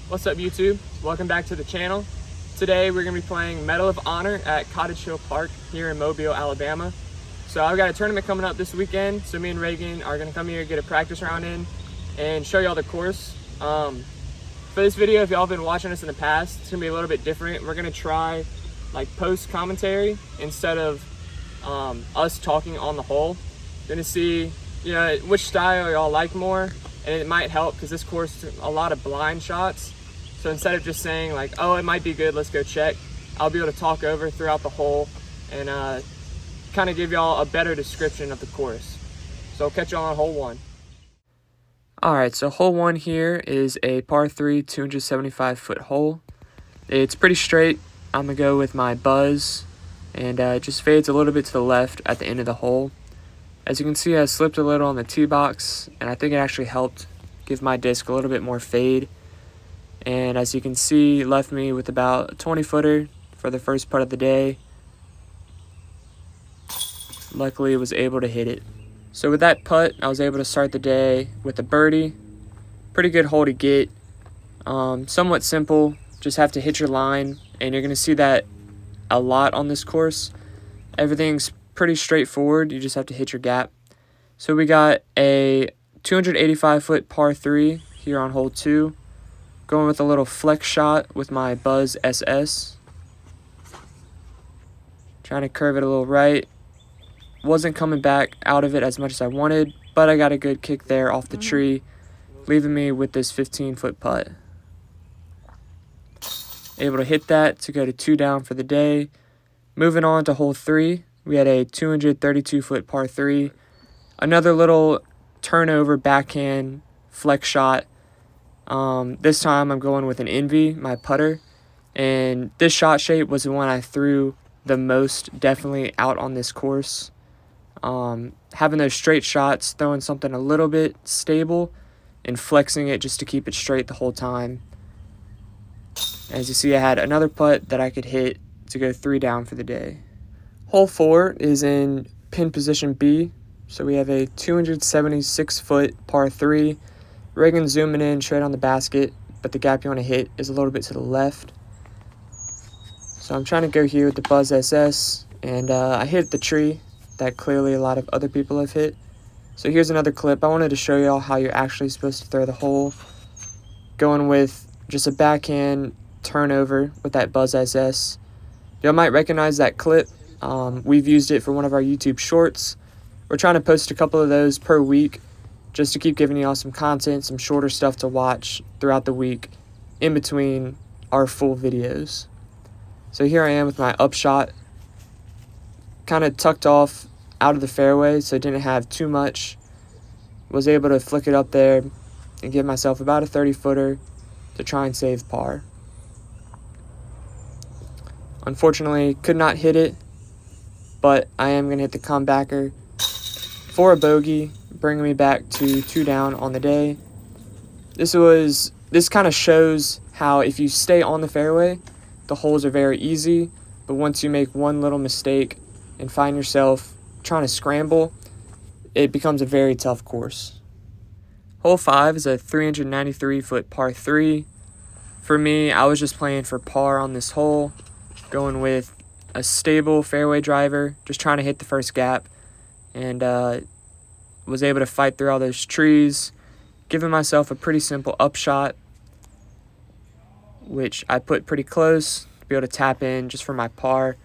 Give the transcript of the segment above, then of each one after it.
What's up, YouTube? Welcome back to the channel. Today we're going to be playing Medal of Honor at Cottage Hill Park here in Mobile, Alabama. So I've got a tournament coming up this weekend, so me and Reagan are going to come here, get a practice round in, and show y'all the course. For this video, if y'all have been watching us in the past, it's going to be a little bit different. We're going to try like post commentary instead of us talking on the hole. Going to see which style y'all like more, and it might help because this course is a lot of blind shots. So instead of just saying like, oh, it might be good, let's go check, I'll be able to talk over throughout the hole and kind of give y'all a better description of the course. So I'll catch y'all on hole one. All right, so hole one here is a par 3 275-foot hole. It's pretty straight. I'm gonna go with my buzz, and it just fades a little bit to the left at the end of the hole. As you can see, I slipped a little on the tee box, and I think it actually helped give my disc a little bit more fade. And as you can see, left me with about a 20-footer for the first putt of the day. Luckily, was able to hit it. So with that putt, I was able to start the day with a birdie. Pretty good hole to get. Somewhat simple. Just have to hit your line, and you're going to see that a lot on this course. Everything's pretty straightforward. You just have to hit your gap. So we got a 285-foot par 3 here on hole 2. Going with a little flex shot with my Buzz SS. Trying to curve it a little right. Wasn't coming back out of it as much as I wanted, but I got a good kick there off the tree, leaving me with this 15-foot putt. Able to hit that to go to 2 down for the day. Moving on to hole 3, we had a 232-foot par 3. Another little turnover backhand flex shot. This time I'm going with an Envy, my putter, and this shot shape was the one I threw the most definitely out on this course. Having those straight shots, throwing something a little bit stable, and flexing it just to keep it straight the whole time. As you see, I had another putt that I could hit to go 3 down for the day. Hole 4 is in pin position B, so we have a 276-foot par 3. Reagan zooming in straight on the basket, but the gap you want to hit is a little bit to the left. So I'm trying to go here with the Buzz SS, and I hit the tree that clearly a lot of other people have hit. So here's another clip. I wanted to show y'all how you're actually supposed to throw the hole. Going with just a backhand turnover with that Buzz SS. Y'all might recognize that clip. We've used it for one of our YouTube shorts. We're trying to post a couple of those per week, just to keep giving y'all some content, some shorter stuff to watch throughout the week in between our full videos. So here I am with my upshot, kind of tucked off out of the fairway, so I didn't have too much. Was able to flick it up there and give myself about a 30-footer to try and save par. Unfortunately, could not hit it, but I am going to hit the comebacker for a bogey, bringing me back to 2 down on the day. This kind of shows how if you stay on the fairway, the holes are very easy, but once you make one little mistake and find yourself trying to scramble, it becomes a very tough course. Hole 5 is a 393-foot par 3. For me, I was just playing for par on this hole, going with a stable fairway driver, just trying to hit the first gap, and was able to fight through all those trees, giving myself a pretty simple upshot, which I put pretty close to be able to tap in just for my par.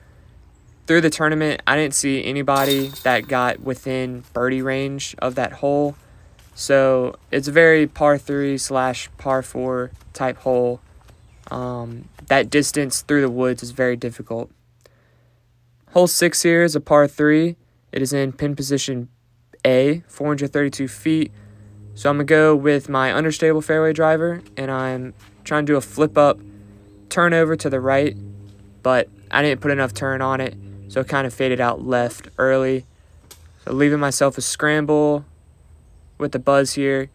Through the tournament, I didn't see anybody that got within birdie range of that hole, so it's a very par 3 / par 4 type hole. That distance through the woods is very difficult. Hole 6 here is a par 3. It is in pin position A, 432 feet. So I'm going to go with my understable fairway driver, and I'm trying to do a flip up, turn over to the right, but I didn't put enough turn on it, so it kind of faded out left early. So leaving myself a scramble with the Buzz here.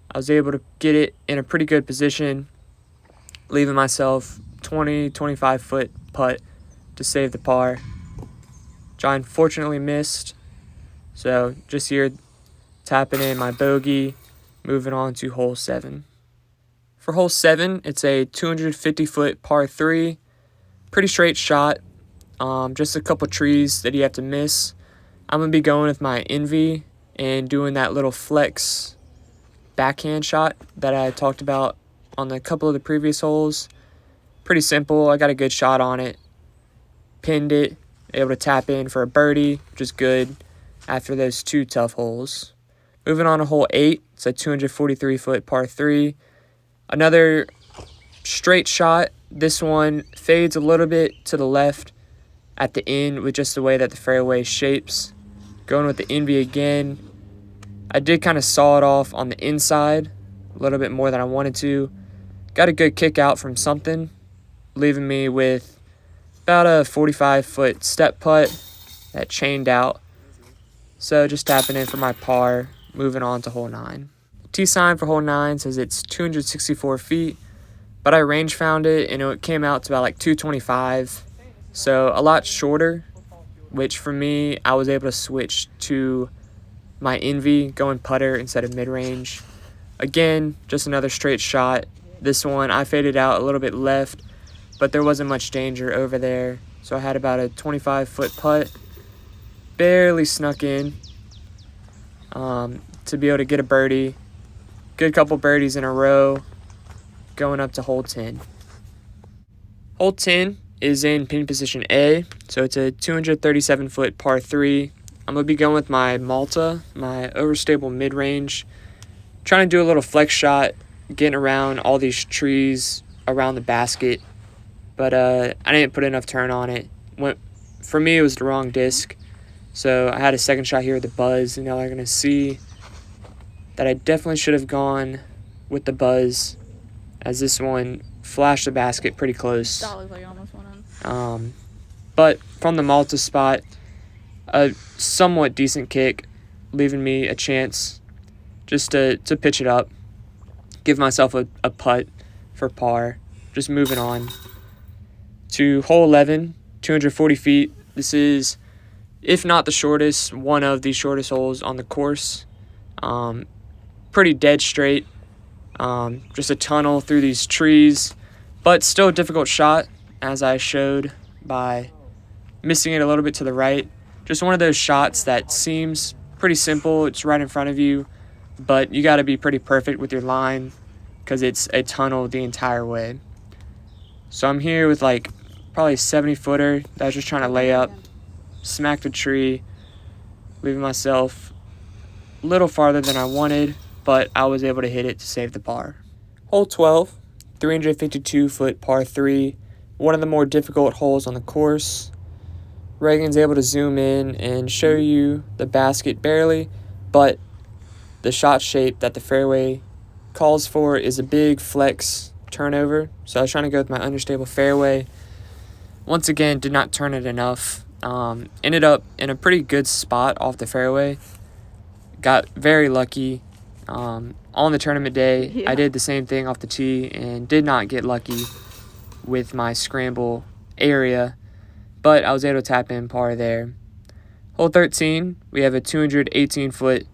I was able to get it in a pretty good position, leaving myself 25-foot putt to save the par. John fortunately missed, so just here tapping in my bogey, moving on to hole 7. For hole 7, it's a 250-foot par 3. Pretty straight shot. Just a couple trees that you have to miss. I'm going to be going with my Envy and doing that little flex backhand shot that I talked about on a couple of the previous holes. Pretty simple. I got a good shot on it. Pinned it. Able to tap in for a birdie, which is good after those 2 tough holes. Moving on to hole 8. It's a 243-foot par 3. Another straight shot. This one fades a little bit to the left at the end with just the way that the fairway shapes. Going with the Envy again. I did kind of saw it off on the inside a little bit more than I wanted to. Got a good kick out from something, leaving me with about a 45-foot step putt that chained out. So just tapping in for my par, moving on to hole 9. Tee sign for hole 9 says it's 264 feet, but I range found it and it came out to about like 225. So a lot shorter, which for me, I was able to switch to my Envy, going putter instead of mid-range. Again, just another straight shot. This one, I faded out a little bit left, but there wasn't much danger over there. So I had about a 25-foot putt. Barely snuck in to be able to get a birdie. Good couple birdies in a row going up to hole 10. Hole 10 is in pin position A, so it's a 237-foot par 3. I'm going to be going with my Malta, my overstable mid-range. Trying to do a little flex shot, getting around all these trees around the basket. But I didn't put enough turn on it. For me, it was the wrong disc. So I had a second shot here with the buzz, and now they're going to see that I definitely should have gone with the buzz, as this one flashed the basket pretty close. That looked like it almost went in. But from the Malta spot, a somewhat decent kick, leaving me a chance just to pitch it up, give myself a putt for par. Just moving on to hole 11, 240 feet. This is, if not the shortest, one of the shortest holes on the course. Pretty dead straight. Just a tunnel through these trees, but still a difficult shot, as I showed by missing it a little bit to the right. Just one of those shots that seems pretty simple. It's right in front of you, but you got to be pretty perfect with your line because it's a tunnel the entire way. So I'm here with like probably a 70-footer that I was just trying to lay up, smacked a tree, leaving myself a little farther than I wanted, but I was able to hit it to save the par. Hole 12, 352-foot par 3, one of the more difficult holes on the course. Reagan's able to zoom in and show you the basket barely, but the shot shape that the fairway calls for is a big flex turnover. So I was trying to go with my understable fairway. Once again, did not turn it enough. Ended up in a pretty good spot off the fairway. Got very lucky. On the tournament day, yeah. I did the same thing off the tee and did not get lucky with my scramble area, but I was able to tap in par there. Hole 13, we have a 218-foot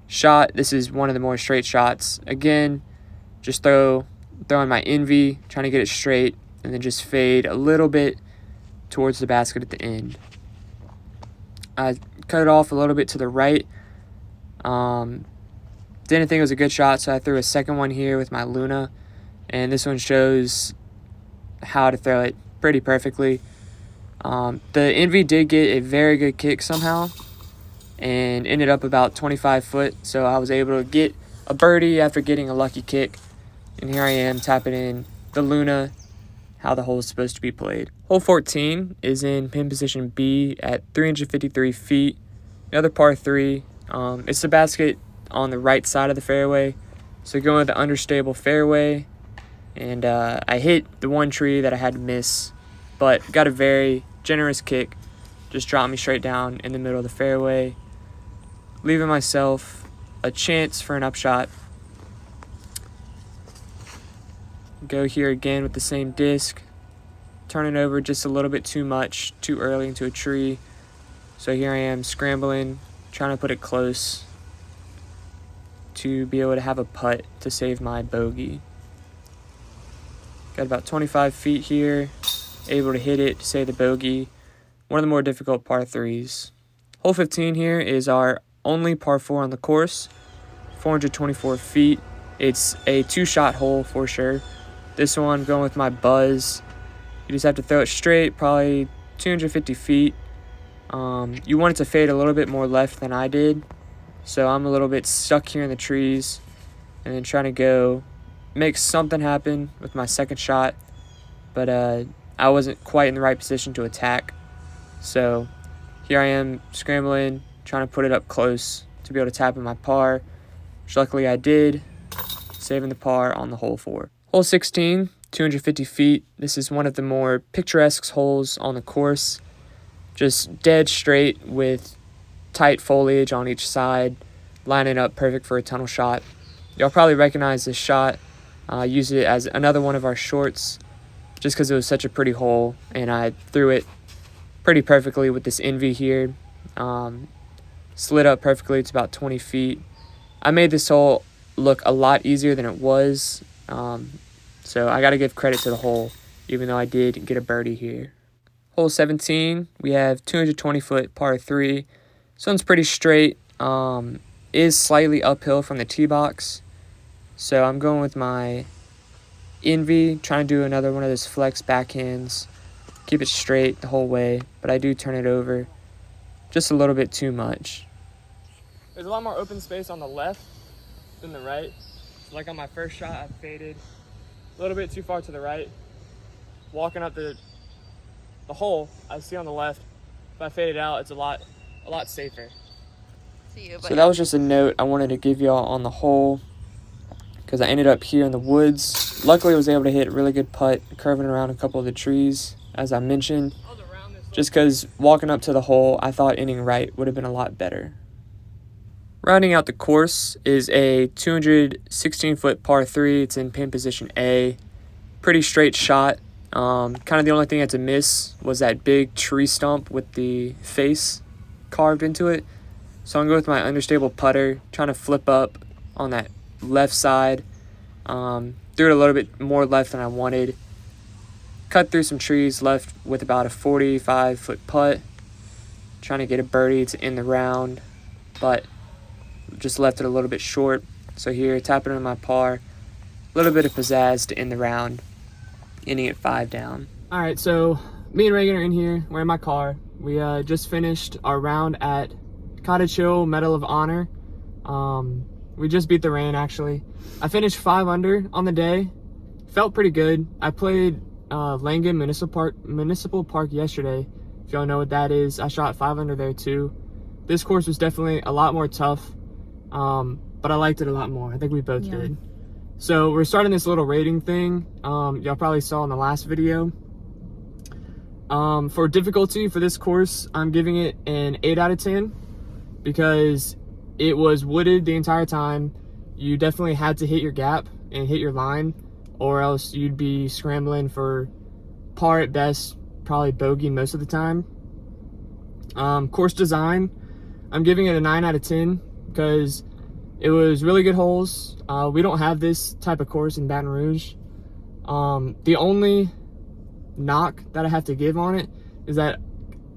shot. This is one of the more straight shots. Again, just throwing my Envy, trying to get it straight, and then just fade a little bit towards the basket at the end. I cut it off a little bit to the right. Didn't think it was a good shot, so I threw a second one here with my Luna, and this one shows how to throw it pretty perfectly. The Envy did get a very good kick somehow and ended up about 25 foot, so I was able to get a birdie after getting a lucky kick, and here I am tapping in the Luna, how the hole is supposed to be played. Hole 14 is in pin position B at 353 feet, another par 3. It's the basket on the right side of the fairway, so going with the understable fairway, and I hit the one tree that I had to miss, but got a very generous kick, just dropped me straight down in the middle of the fairway, leaving myself a chance for an upshot. Go here again with the same disc, turn it over just a little bit too much, too early into a tree, so here I am scrambling, trying to put it close to be able to have a putt to save my bogey. Got about 25 feet here. Able to hit it to save the bogey. One of the more difficult par 3s. Hole 15 here is our only par 4 on the course. 424 feet. It's a 2-shot hole for sure. This one going with my Buzz. You just have to throw it straight, probably 250 feet. You want it to fade a little bit more left than I did. So I'm a little bit stuck here in the trees. And then trying to go make something happen with my second shot. But I wasn't quite in the right position to attack. So here I am scrambling, trying to put it up close to be able to tap in my par, which luckily I did, saving the par on the hole 4. Hole 16, 250 feet. This is one of the more picturesque holes on the course. Just dead straight with tight foliage on each side, lining up perfect for a tunnel shot. Y'all probably recognize this shot. Use it as another one of our shorts just because it was such a pretty hole, and I threw it pretty perfectly with this envy here. Slid up perfectly. It's about 20 feet. I made this hole look a lot easier than it was. So I got to give credit to the hole, even though I did get a birdie here. Hole 17, we have 220-foot par 3. This one's pretty straight. Is slightly uphill from the tee box. So I'm going with my envy, trying to do another one of those flex backhands. Keep it straight the whole way, but I do turn it over just a little bit too much. There's a lot more open space on the left than the right. Like on my first shot, I faded a little bit too far to the right. Walking up the hole, I see on the left. If I fade it out, it's a lot safer. So that was just a note I wanted to give y'all on the hole, because I ended up here in the woods. Luckily, I was able to hit a really good putt, curving around a couple of the trees, as I mentioned. Just because walking up to the hole, I thought ending right would have been a lot better. Rounding out the course is a 216-foot par 3. It's in pin position A. Pretty straight shot. Kind of the only thing that's a miss was that big tree stump with the face carved into it. So I'm going to go with my understable putter, trying to flip up on that left side. Threw it a little bit more left than I wanted. Cut through some trees, left with about a 45-foot putt. Trying to get a birdie to end the round, but just left it a little bit short. So here, tapping in my par. A little bit of pizzazz to end the round, ending at 5 down. All right, so me and Reagan are in here. We're in my car. We just finished our round at Cottage Hill Medal of Honor. We just beat the rain, actually. I finished 5 under on the day. Felt pretty good. I played Langen Municipal Park yesterday. If y'all know what that is, I shot 5 under there too. This course was definitely a lot more tough, but I liked it a lot more. I think we both did. So we're starting this little rating thing. Y'all probably saw in the last video. For difficulty for this course, I'm giving it an 8 out of 10 because it was wooded the entire time. You definitely had to hit your gap and hit your line, or else you'd be scrambling for par at best, probably bogey most of the time. Course design, I'm giving it a 9 out of 10 because it was really good holes. We don't have this type of course in Baton Rouge. The only knock that I have to give on it is that,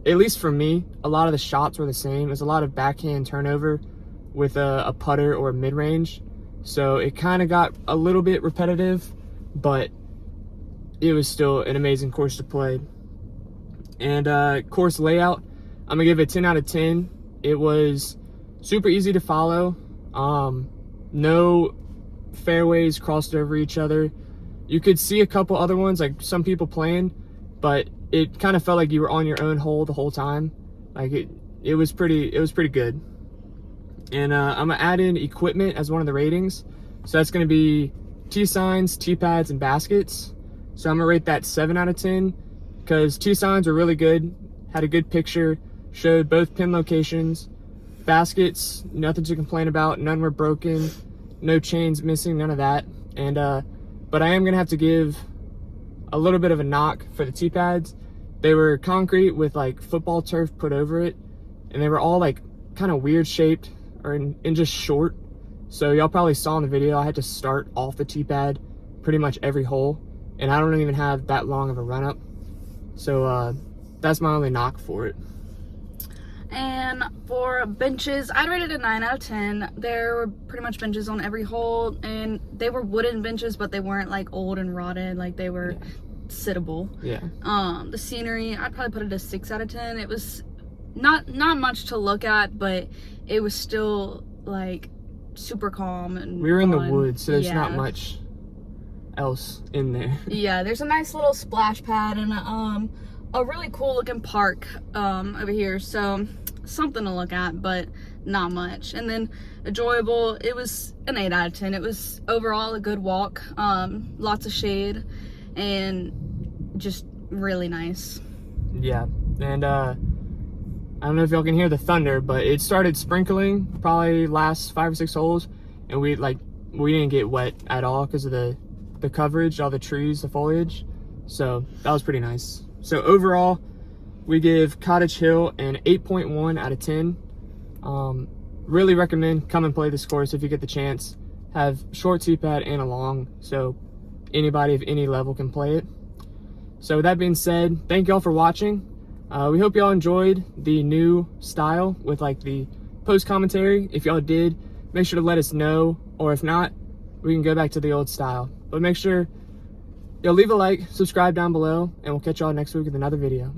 at least for me, a lot of the shots were the same. There's a lot of backhand turnover with a putter or a mid-range. So it kind of got a little bit repetitive, but it was still an amazing course to play. And course layout, I'm gonna give it a 10 out of 10. It was super easy to follow. No fairways crossed over each other. You could see a couple other ones, like some people playing, but it kind of felt like you were on your own hole the whole time. Like it was pretty good. And I'm gonna add in equipment as one of the ratings. So that's gonna be tee signs, tee pads, and baskets. So I'm gonna rate that 7 out of 10 because tee signs were really good, had a good picture, showed both pin locations. Baskets, nothing to complain about, none were broken, no chains missing, none of that. And but I am gonna have to give a little bit of a knock for the tee pads. They were concrete with like football turf put over it, and they were all like kind of weird shaped and just short. So y'all probably saw in the video I had to start off the tee pad pretty much every hole and I don't even have that long of a run up. So that's my only knock for it. And for benches, I'd rate it a 9 out of 10. There were pretty much benches on every hole, and they were wooden benches, but they weren't like old and rotted. Like they were sittable. Yeah. The scenery, I'd probably put it a 6 out of 10. It was not much to look at, but it was still like super calm and we were in the fun. woods, so there's not much else in there. Yeah, there's a nice little splash pad and a really cool looking park over here, so something to look at, but not much. And then enjoyable, it was an 8 out of 10. It was overall a good walk, lots of shade, and just really nice. Yeah, and I don't know if y'all can hear the thunder, but it started sprinkling probably last 5 or 6 holes, and we didn't get wet at all because of the coverage, all the trees, the foliage. So that was pretty nice. So overall, we give Cottage Hill an 8.1 out of 10. Really recommend come and play this course if you get the chance. Have short tee pad and a long, so anybody of any level can play it. So with that being said, thank y'all for watching. We hope y'all enjoyed the new style with like the post commentary. If y'all did, make sure to let us know, or if not, we can go back to the old style. But make sure you'll leave a like, subscribe down below, and we'll catch y'all next week with another video.